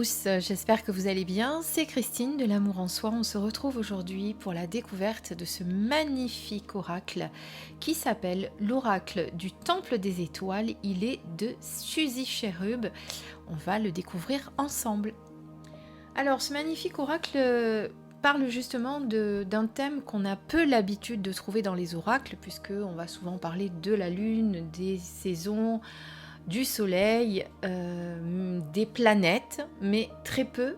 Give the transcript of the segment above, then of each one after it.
tous, j'espère que vous allez bien. C'est Christine de l'Amour en Soi. On se retrouve aujourd'hui pour la découverte de ce magnifique oracle qui s'appelle l'oracle du Temple des Étoiles. Il est de Suzy Cherub. On va le découvrir ensemble. Alors, ce magnifique oracle parle justement d'un thème qu'on a peu l'habitude de trouver dans les oracles, puisqu'on va souvent parler de la lune, des saisons, du soleil, des planètes, mais très peu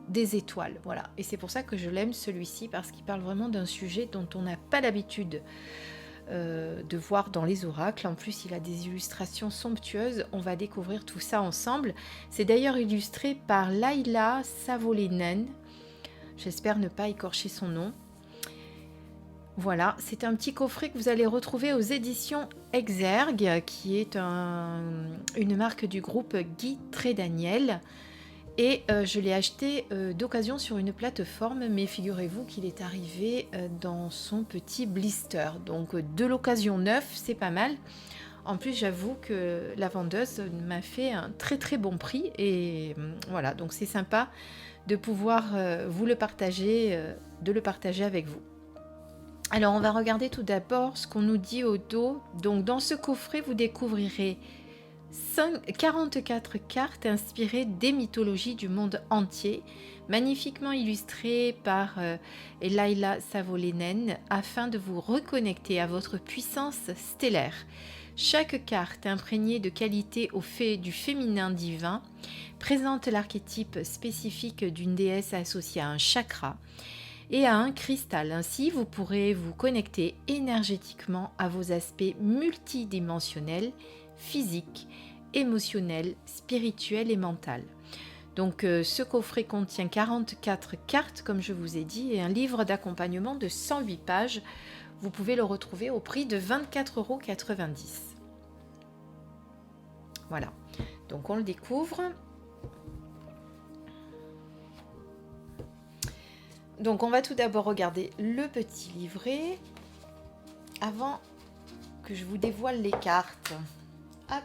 des étoiles. Voilà. Et c'est pour ça que je l'aime celui-ci, parce qu'il parle vraiment d'un sujet dont on n'a pas l'habitude de voir dans les oracles. En plus, il a des illustrations somptueuses. On va découvrir tout ça ensemble. C'est d'ailleurs illustré par Laila Savolinen. J'espère ne pas écorcher son nom. Voilà, c'est un petit coffret que vous allez retrouver aux éditions Exergue, qui est une marque du groupe Guy Trédaniel. Et je l'ai acheté d'occasion sur une plateforme, mais figurez-vous qu'il est arrivé dans son petit blister. Donc de l'occasion neuf, c'est pas mal. En plus, j'avoue que la vendeuse m'a fait un très très bon prix. Et voilà, donc c'est sympa de pouvoir vous le partager, de le partager avec vous. Alors, on va regarder tout d'abord ce qu'on nous dit au dos. Donc, dans ce coffret, vous découvrirez 44 cartes inspirées des mythologies du monde entier, magnifiquement illustrées par Laila Savolinen, afin de vous reconnecter à votre puissance stellaire. Chaque carte, imprégnée de qualités du féminin divin, présente l'archétype spécifique d'une déesse associée à un chakra et à un cristal. Ainsi, vous pourrez vous connecter énergétiquement à vos aspects multidimensionnels, physiques, émotionnels, spirituels et mentaux. Donc, ce coffret contient 44 cartes, comme je vous ai dit, et un livre d'accompagnement de 108 pages. Vous pouvez le retrouver au prix de 24,90 €. Voilà, donc on le découvre. Donc on va tout d'abord regarder le petit livret avant que je vous dévoile les cartes. Hop.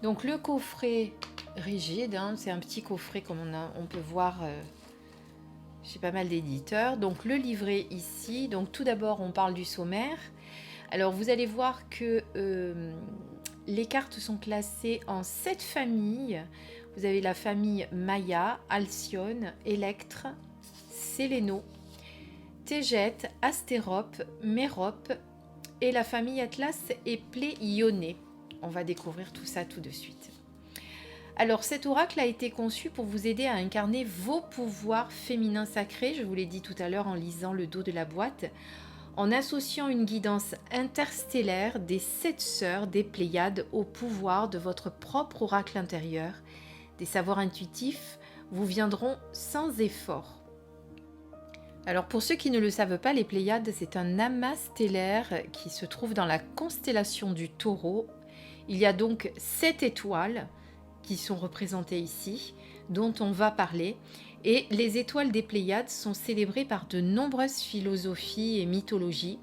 Donc le coffret rigide, hein, c'est un petit coffret comme on peut voir chez pas mal d'éditeurs. Donc le livret ici, donc tout d'abord on parle du sommaire. Alors vous allez voir que les cartes sont classées en 7 familles. Vous avez la famille Maya, Alcyone, Électre, Séléno, Tégète, Astérope, Mérope et la famille Atlas et Pléioné. On va découvrir tout ça tout de suite. Alors cet oracle a été conçu pour vous aider à incarner vos pouvoirs féminins sacrés, je vous l'ai dit tout à l'heure en lisant le dos de la boîte, en associant une guidance interstellaire des 7 sœurs des Pléiades au pouvoir de votre propre oracle intérieur. Des savoirs intuitifs vous viendront sans effort. Alors pour ceux qui ne le savent pas, les Pléiades, c'est un amas stellaire qui se trouve dans la constellation du Taureau. Il y a donc 7 étoiles qui sont représentées ici, dont on va parler. Et les étoiles des Pléiades sont célébrées par de nombreuses philosophies et mythologies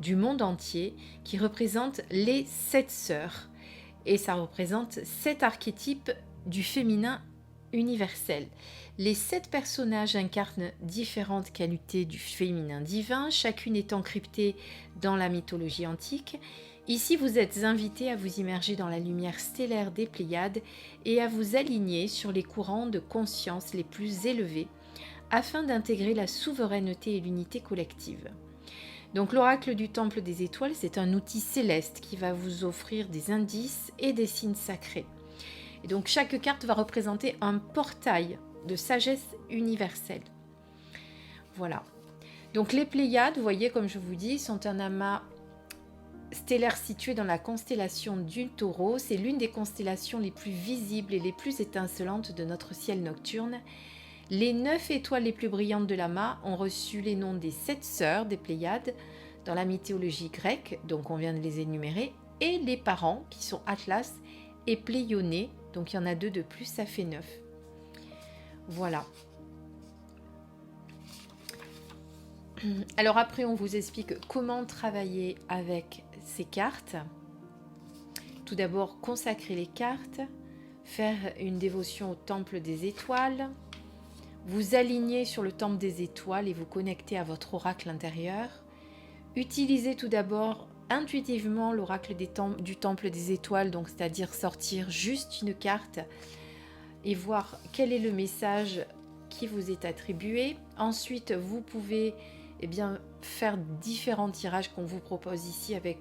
du monde entier qui représentent les 7 sœurs. Et ça représente 7 archétypes du féminin universel. Les 7 personnages incarnent différentes qualités du féminin divin, chacune étant cryptée dans la mythologie antique. Ici, vous êtes invité à vous immerger dans la lumière stellaire des Pléiades et à vous aligner sur les courants de conscience les plus élevés afin d'intégrer la souveraineté et l'unité collective. Donc l'oracle du Temple des Étoiles, c'est un outil céleste qui va vous offrir des indices et des signes sacrés. Et donc chaque carte va représenter un portail de sagesse universelle. Voilà. Donc les Pléiades, vous voyez, comme je vous dis, sont un amas stellaire situé dans la constellation du Taureau. C'est l'une des constellations les plus visibles et les plus étincelantes de notre ciel nocturne. Les 9 étoiles les plus brillantes de l'amas ont reçu les noms des 7 sœurs des Pléiades dans la mythologie grecque, donc on vient de les énumérer, et les parents qui sont Atlas et Pléioné, donc il y en a 2 de plus, ça fait 9. Voilà. Alors après, on vous explique comment travailler avec ces cartes. Tout d'abord, consacrer les cartes, faire une dévotion au temple des étoiles, vous aligner sur le temple des étoiles et vous connecter à votre oracle intérieur. Utilisez tout d'abord intuitivement l'oracle du temple des étoiles, donc c'est-à-dire sortir juste une carte et voir quel est le message qui vous est attribué. Ensuite, vous pouvez faire différents tirages qu'on vous propose ici avec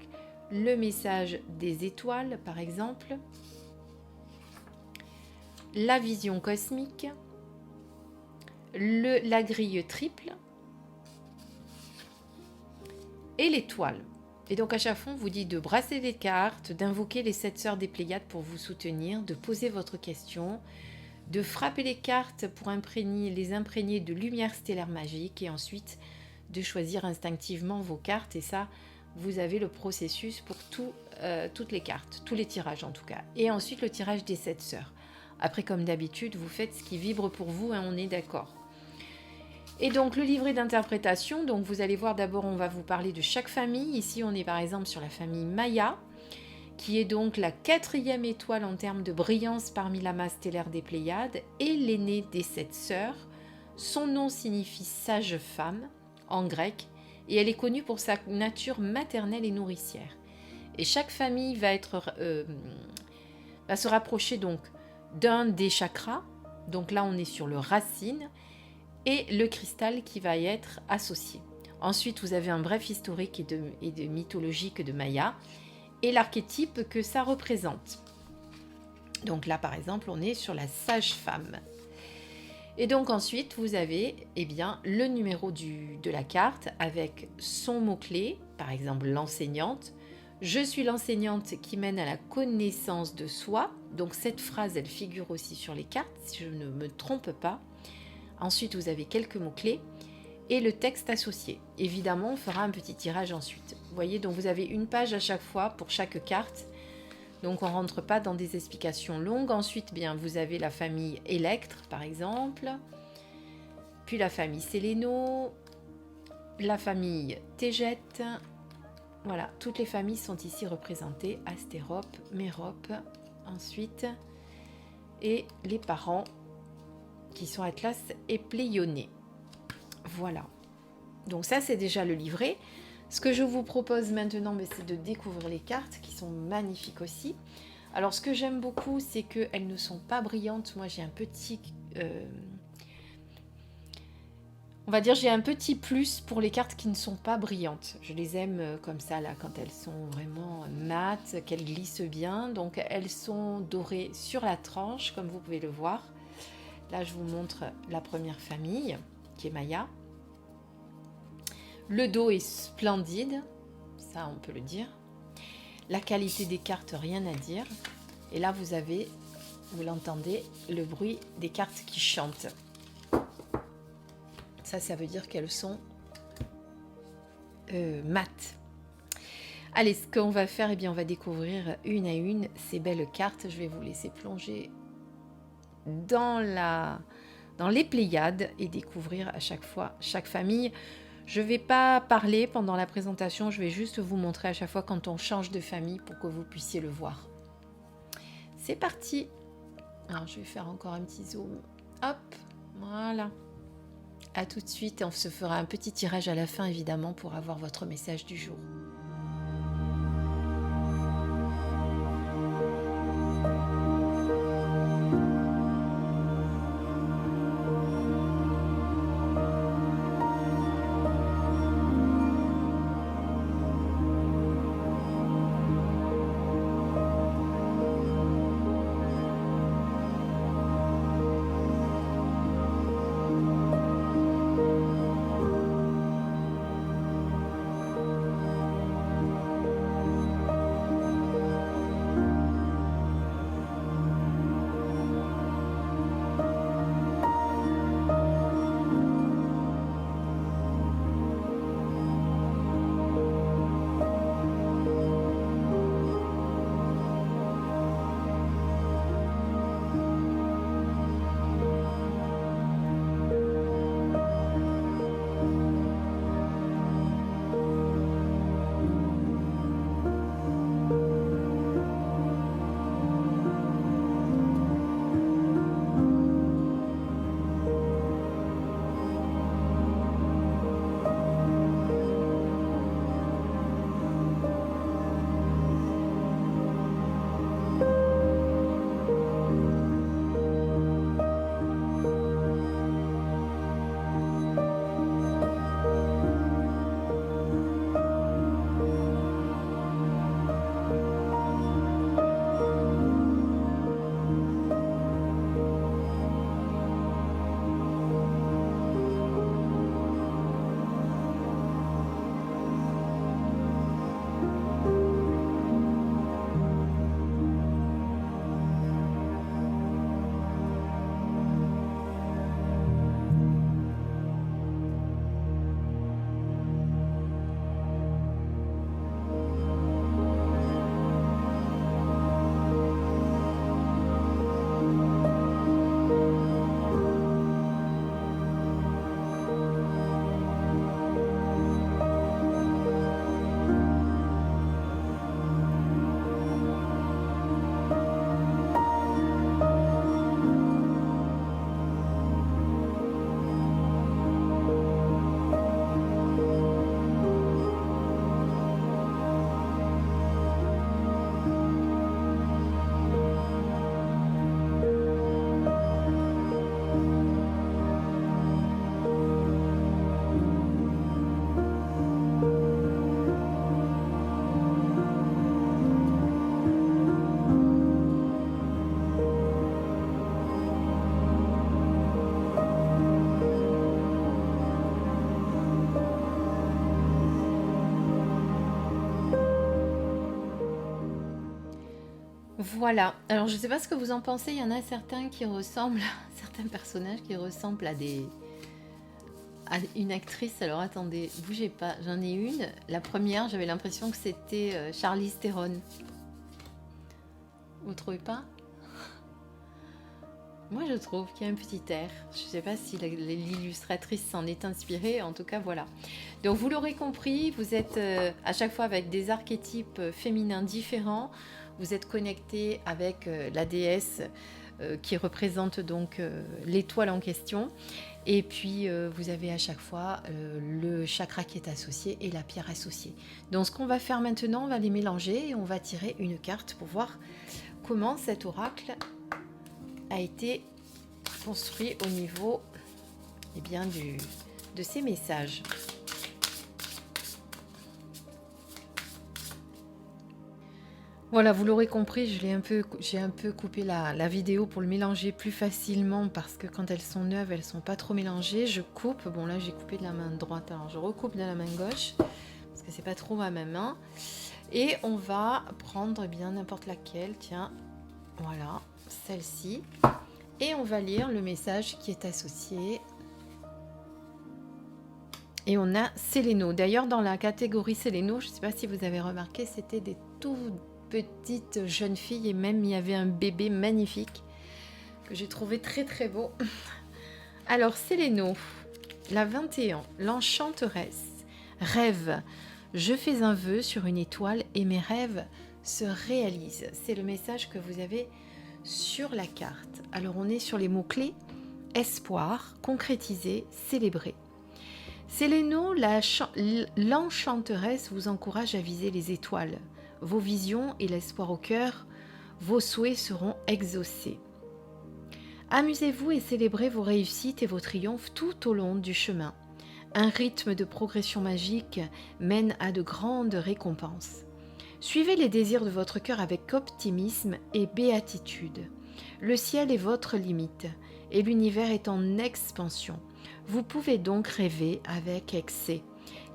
le message des étoiles, par exemple, la vision cosmique, la grille triple et l'étoile. Et donc à chaque fois, on vous dit de brasser les cartes, d'invoquer les 7 sœurs des Pléiades pour vous soutenir, de poser votre question, de frapper les cartes pour les imprégner de lumière stellaire magique et ensuite de choisir instinctivement vos cartes. Et ça, vous avez le processus pour toutes les cartes, tous les tirages en tout cas. Et ensuite le tirage des 7 sœurs. Après, comme d'habitude, vous faites ce qui vibre pour vous, hein, on est d'accord. Et donc le livret d'interprétation, donc vous allez voir d'abord, on va vous parler de chaque famille. Ici, on est par exemple sur la famille Maya, qui est donc la 4e étoile en termes de brillance parmi la masse stellaire des Pléiades et l'aînée des 7 sœurs. Son nom signifie sage femme en grec et elle est connue pour sa nature maternelle et nourricière. Et chaque famille va se rapprocher donc d'un des chakras. Donc là, on est sur le racine et le cristal qui va y être associé. Ensuite, vous avez un bref historique et de mythologique de Maya et l'archétype que ça représente. Donc là, par exemple, on est sur la sage-femme. Et donc ensuite, vous avez le numéro de la carte avec son mot-clé, par exemple l'enseignante. Je suis l'enseignante qui mène à la connaissance de soi. Donc cette phrase, elle figure aussi sur les cartes, si je ne me trompe pas. Ensuite, vous avez quelques mots-clés et le texte associé. Évidemment, on fera un petit tirage ensuite. Vous voyez, donc vous avez une page à chaque fois pour chaque carte. Donc on ne rentre pas dans des explications longues. Ensuite, vous avez la famille Électre, par exemple. Puis la famille Séléno. La famille Tégète. Voilà, toutes les familles sont ici représentées. Astérope, Mérope, ensuite. Et les parents qui sont Atlas et Pléioné. Voilà. Donc ça, c'est déjà le livret. Ce que je vous propose maintenant, c'est de découvrir les cartes qui sont magnifiques aussi. Alors, ce que j'aime beaucoup, c'est qu'elles ne sont pas brillantes. Moi, j'ai un petit... j'ai un petit plus pour les cartes qui ne sont pas brillantes. Je les aime comme ça, là, quand elles sont vraiment mates, qu'elles glissent bien. Donc, elles sont dorées sur la tranche, comme vous pouvez le voir. Là, je vous montre la première famille, qui est Maya. Le dos est splendide, ça on peut le dire. La qualité des cartes, rien à dire. Et là, vous l'entendez, le bruit des cartes qui chantent. Ça veut dire qu'elles sont mates. Allez, ce qu'on va faire, on va découvrir une à une ces belles cartes. Je vais vous laisser plonger dans les Pléiades et découvrir à chaque fois chaque famille. Je ne vais pas parler pendant la présentation, je vais juste vous montrer à chaque fois quand on change de famille pour que vous puissiez le voir. C'est parti. Alors je vais faire encore un petit zoom. Hop, voilà. À tout de suite, on se fera un petit tirage à la fin évidemment pour avoir votre message du jour. Voilà. Alors, je ne sais pas ce que vous en pensez. Il y en a certains qui ressemblent, certains personnages qui ressemblent à une actrice. Alors, attendez, bougez pas. J'en ai une. La première, j'avais l'impression que c'était Charlize Theron. Vous trouvez pas? Moi, je trouve qu'il y a un petit air. Je ne sais pas si l'illustratrice s'en est inspirée. En tout cas, voilà. Donc, vous l'aurez compris, vous êtes à chaque fois avec des archétypes féminins différents. Vous êtes connecté avec la déesse qui représente donc l'étoile en question. Et puis, vous avez à chaque fois le chakra qui est associé et la pierre associée. Donc, ce qu'on va faire maintenant, on va les mélanger et on va tirer une carte pour voir comment cet oracle a été construit au niveau de ces messages. Voilà, vous l'aurez compris, j'ai un peu coupé la vidéo pour le mélanger plus facilement parce que quand elles sont neuves, elles sont pas trop mélangées. Je coupe, bon là j'ai coupé de la main droite, alors je recoupe de la main gauche parce que c'est pas trop ma main. Et on va prendre bien n'importe laquelle, tiens, voilà, celle-ci. Et on va lire le message qui est associé. Et on a Séléno. D'ailleurs, dans la catégorie Séléno, je ne sais pas si vous avez remarqué, c'était des tout petites jeunes filles. Et même, il y avait un bébé magnifique que j'ai trouvé très très beau. Alors, Séléno, la 21, l'enchanteresse. Rêve. Je fais un vœu sur une étoile et mes rêves se réalisent. C'est le message que vous avez sur la carte. Alors on est sur les mots-clés espoir, concrétiser, célébrer. Séléno, l'enchanteresse vous encourage à viser les étoiles. Vos visions et l'espoir au cœur, vos souhaits seront exaucés. Amusez-vous et célébrez vos réussites et vos triomphes tout au long du chemin. Un rythme de progression magique mène à de grandes récompenses. Suivez les désirs de votre cœur avec optimisme et béatitude. Le ciel est votre limite et l'univers est en expansion. Vous pouvez donc rêver avec excès.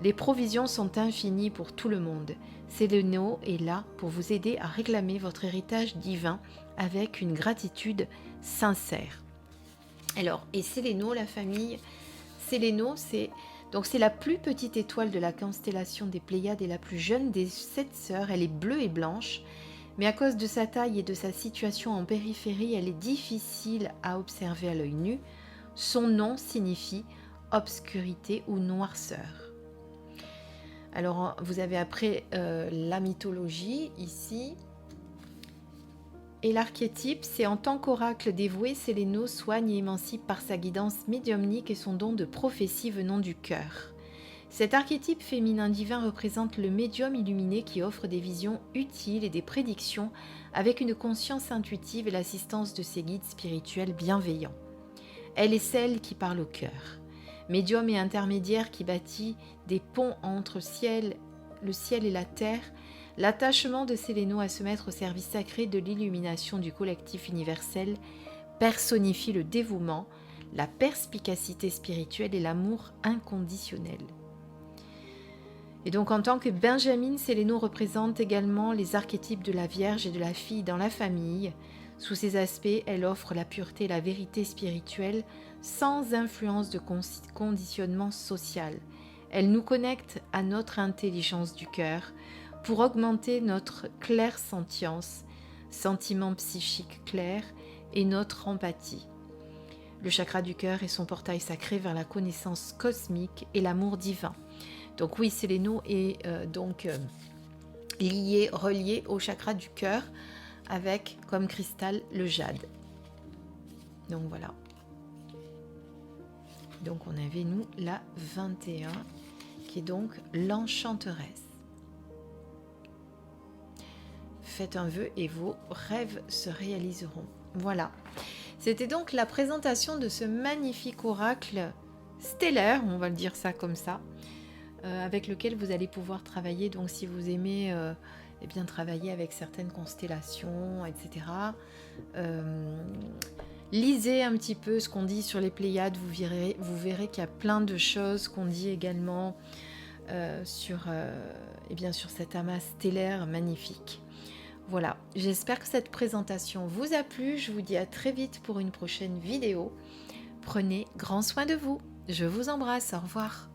Les provisions sont infinies pour tout le monde. Séléno est là pour vous aider à réclamer votre héritage divin avec une gratitude sincère. Alors, et Séléno, la famille, Séléno, c'est la plus petite étoile de la constellation des Pléiades et la plus jeune des 7 sœurs. Elle est bleue et blanche, mais à cause de sa taille et de sa situation en périphérie, elle est difficile à observer à l'œil nu. Son nom signifie obscurité ou noirceur. Alors, vous avez après la mythologie ici. Et l'archétype, c'est en tant qu'oracle dévoué, Séléno soigne et émancipe par sa guidance médiumnique et son don de prophétie venant du cœur. Cet archétype féminin divin représente le médium illuminé qui offre des visions utiles et des prédictions avec une conscience intuitive et l'assistance de ses guides spirituels bienveillants. Elle est celle qui parle au cœur, médium et intermédiaire qui bâtit des ponts entre le ciel et la terre. L'attachement de Séléno à se mettre au service sacré de l'illumination du collectif universel personnifie le dévouement, la perspicacité spirituelle et l'amour inconditionnel. Et donc en tant que Benjamine, Séléno représente également les archétypes de la Vierge et de la fille dans la famille. Sous ces aspects, elle offre la pureté et la vérité spirituelle sans influence de conditionnement social. Elle nous connecte à notre intelligence du cœur pour augmenter notre clairsentience, sentiment psychique clair et notre empathie. Le chakra du cœur est son portail sacré vers la connaissance cosmique et l'amour divin. Donc oui, Séléno est relié au chakra du cœur avec comme cristal le jade. Donc voilà. Donc on avait nous la 21 qui est donc l'enchanteresse. Faites un vœu et vos rêves se réaliseront. Voilà. C'était donc la présentation de ce magnifique oracle stellaire, on va le dire ça comme ça, avec lequel vous allez pouvoir travailler. Donc si vous aimez travailler avec certaines constellations, etc. Lisez un petit peu ce qu'on dit sur les Pléiades, vous verrez qu'il y a plein de choses qu'on dit également sur cet amas stellaire magnifique. Voilà, j'espère que cette présentation vous a plu. Je vous dis à très vite pour une prochaine vidéo. Prenez grand soin de vous. Je vous embrasse. Au revoir.